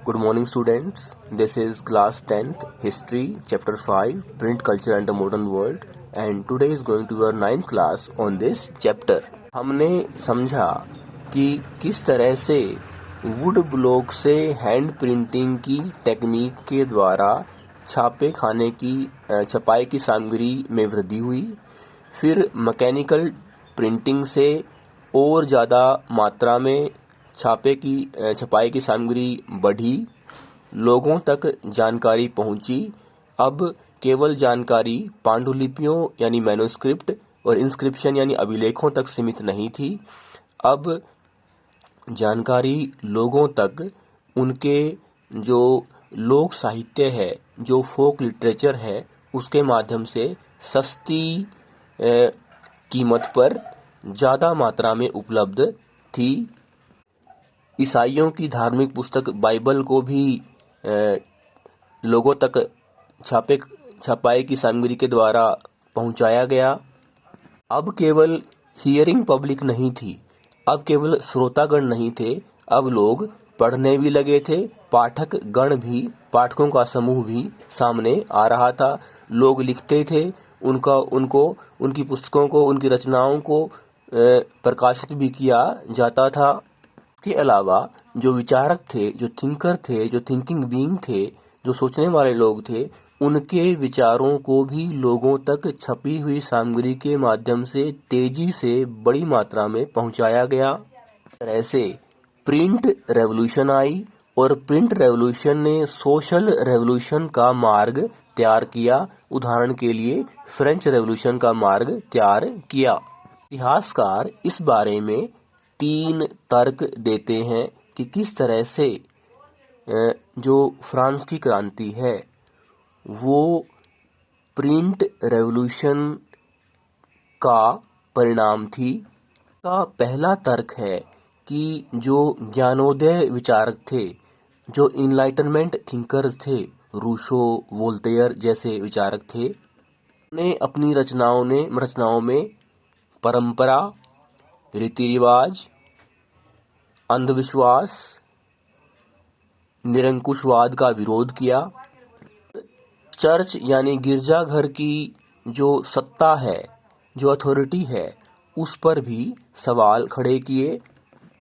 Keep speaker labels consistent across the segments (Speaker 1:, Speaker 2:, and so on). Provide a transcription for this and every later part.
Speaker 1: Good morning, students. This is class 10th history chapter 5 print culture and the modern world, and today is going to be our 9th class on this chapter. हमने समझा कि किस तरह से would block से hand printing की technique के द्वारा छपाई की सामग्री में वृद्धि हुई, फिर मैकेनिकल प्रिंटिंग से और ज़्यादा मात्रा में छपाई की सामग्री बढ़ी, लोगों तक जानकारी पहुंची। अब केवल जानकारी पांडुलिपियों यानी मैन्युस्क्रिप्ट और इंस्क्रिप्शन यानी अभिलेखों तक सीमित नहीं थी। अब जानकारी लोगों तक उनके जो लोक साहित्य है, जो फोक लिटरेचर है, उसके माध्यम से सस्ती कीमत पर ज़्यादा मात्रा में उपलब्ध थी। ईसाइयों की धार्मिक पुस्तक बाइबल को भी लोगों तक छपाई की सामग्री के द्वारा पहुंचाया गया। अब केवल हियरिंग पब्लिक नहीं थी, अब केवल श्रोतागण नहीं थे, अब लोग पढ़ने भी लगे थे। पाठकों का समूह भी सामने आ रहा था। लोग लिखते थे, उनकी पुस्तकों को, उनकी रचनाओं को प्रकाशित भी किया जाता था। इसके अलावा जो विचारक थे, जो थिंकर थे, जो थिंकिंग बीइंग थे, जो सोचने वाले लोग थे, उनके विचारों को भी लोगों तक छपी हुई सामग्री के माध्यम से तेजी से बड़ी मात्रा में पहुंचाया गया। तरह से प्रिंट रेवोल्यूशन आई और प्रिंट रेवोल्यूशन ने सोशल रेवोल्यूशन का मार्ग तैयार किया। उदाहरण के लिए फ्रेंच रेवोल्यूशन का मार्ग तैयार किया। इतिहासकार इस बारे में 3 तर्क देते हैं कि किस तरह से जो फ्रांस की क्रांति है वो प्रिंट रेवोल्यूशन का परिणाम थी। का पहला तर्क है कि जो ज्ञानोदय विचारक थे, जो इनलाइटनमेंट थिंकर्स थे, रूसो, वोल्टेयर जैसे विचारक थे, उन्हें अपनी रचनाओं में परंपरा, रीति रिवाज, अंधविश्वास, निरंकुशवाद का विरोध किया। चर्च यानी गिरजाघर की जो सत्ता है, जो अथॉरिटी है, उस पर भी सवाल खड़े किए।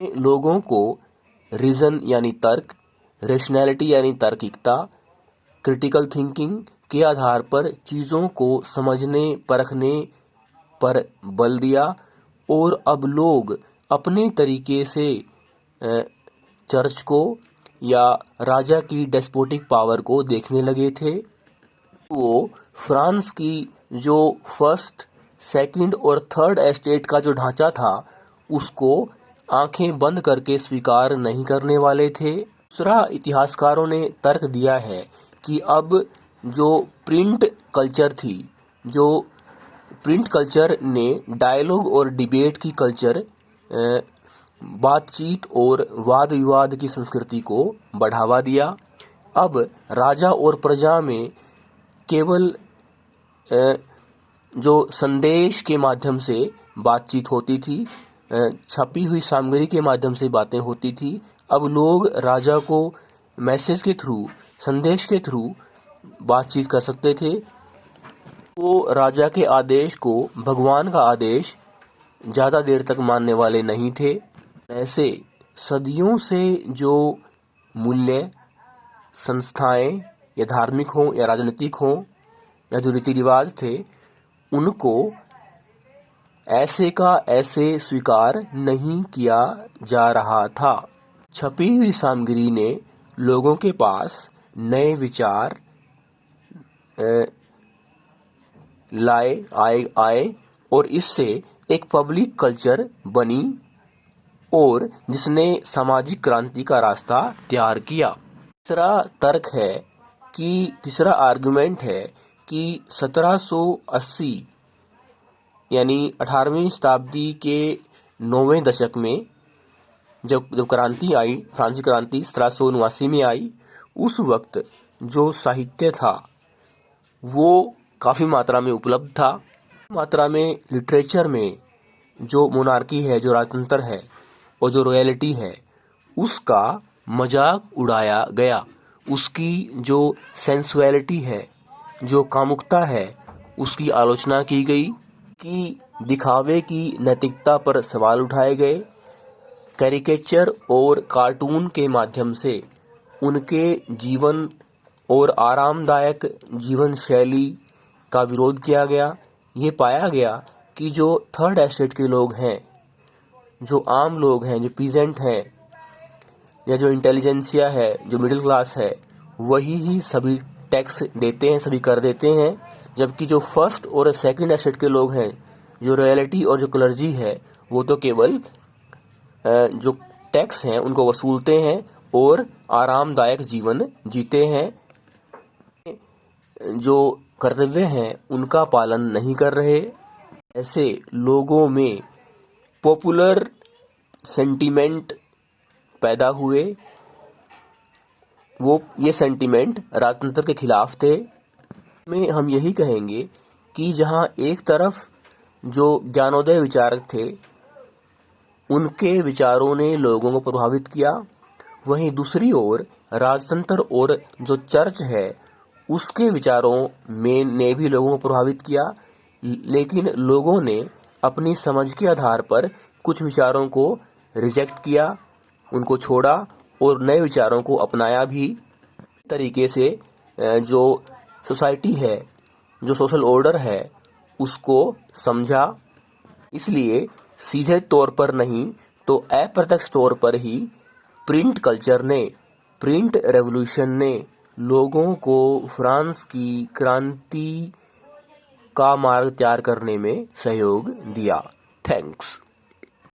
Speaker 1: लोगों को रीजन यानी तर्क, रेशनैलिटी यानी तार्किकता, क्रिटिकल थिंकिंग के आधार पर चीज़ों को समझने परखने पर बल दिया। और अब लोग अपने तरीके से चर्च को या राजा की डेस्पोटिक पावर को देखने लगे थे। वो फ्रांस की जो फर्स्ट, सेकंड और थर्ड एस्टेट का जो ढांचा था, उसको आंखें बंद करके स्वीकार नहीं करने वाले थे। दूसरा, इतिहासकारों ने तर्क दिया है कि अब जो प्रिंट कल्चर थी, जो प्रिंट कल्चर ने डायलॉग और डिबेट की कल्चर, बातचीत और वाद विवाद की संस्कृति को बढ़ावा दिया। अब राजा और प्रजा में केवल जो संदेश के माध्यम से बातचीत होती थी, छपी हुई सामग्री के माध्यम से बातें होती थी। अब लोग राजा को मैसेज के थ्रू, संदेश के थ्रू बातचीत कर सकते थे। वो राजा के आदेश को भगवान का आदेश ज़्यादा देर तक मानने वाले नहीं थे। ऐसे सदियों से जो मूल्य, संस्थाएं या धार्मिक हों या राजनीतिक हों या जो रीति रिवाज थे, उनको ऐसे का ऐसे स्वीकार नहीं किया जा रहा था। छपी हुई सामग्री ने लोगों के पास नए विचार आए और इससे एक पब्लिक कल्चर बनी और जिसने सामाजिक क्रांति का रास्ता तैयार किया। तीसरा आर्गुमेंट है कि 1780 यानी 18वीं शताब्दी के 9वें दशक में जब क्रांति आई, फ्रांसीसी क्रांति 1779 में आई, उस वक्त जो साहित्य था वो काफ़ी मात्रा में उपलब्ध था। मात्रा में लिटरेचर में जो मोनार्की है, जो राजतंत्र है और जो रॉयल्टी है, उसका मजाक उड़ाया गया। उसकी जो सेंसुअलिटी है, जो कामुकता है, उसकी आलोचना की गई। कि दिखावे की नैतिकता पर सवाल उठाए गए। कैरिकेचर और कार्टून के माध्यम से उनके जीवन और आरामदायक जीवन शैली का विरोध किया गया। ये पाया गया कि जो थर्ड एस्टेट के लोग हैं, जो आम लोग हैं, जो पीजेंट हैं, या जो इंटेलिजेंसिया है, जो मिडिल क्लास है, वही ही सभी टैक्स देते हैं, सभी कर देते हैं। जबकि जो फर्स्ट और सेकंड एस्टेट के लोग हैं, जो रॉयल्टी और जो क्लर्जी है, वो तो केवल जो टैक्स हैं उनको वसूलते हैं और आरामदायक जीवन जीते हैं। जो कर्तव्य हैं उनका पालन नहीं कर रहे। ऐसे लोगों में पॉपुलर सेंटीमेंट पैदा हुए। ये सेंटीमेंट राजतंत्र के खिलाफ थे। में हम यही कहेंगे कि जहां एक तरफ जो ज्ञानोदय विचारक थे, उनके विचारों ने लोगों को प्रभावित किया, वहीं दूसरी ओर राजतंत्र और जो चर्च है उसके विचारों में ने भी लोगों को प्रभावित किया। लेकिन लोगों ने अपनी समझ के आधार पर कुछ विचारों को रिजेक्ट किया, उनको छोड़ा और नए विचारों को अपनाया भी। तरीके से जो सोसाइटी है, जो सोशल ऑर्डर है, उसको समझा। इसलिए सीधे तौर पर नहीं तो अप्रत्यक्ष तौर पर ही प्रिंट कल्चर ने, प्रिंट रेवोल्यूशन ने लोगों को फ्रांस की क्रांति का मार्ग तैयार करने में सहयोग दिया। थैंक्स।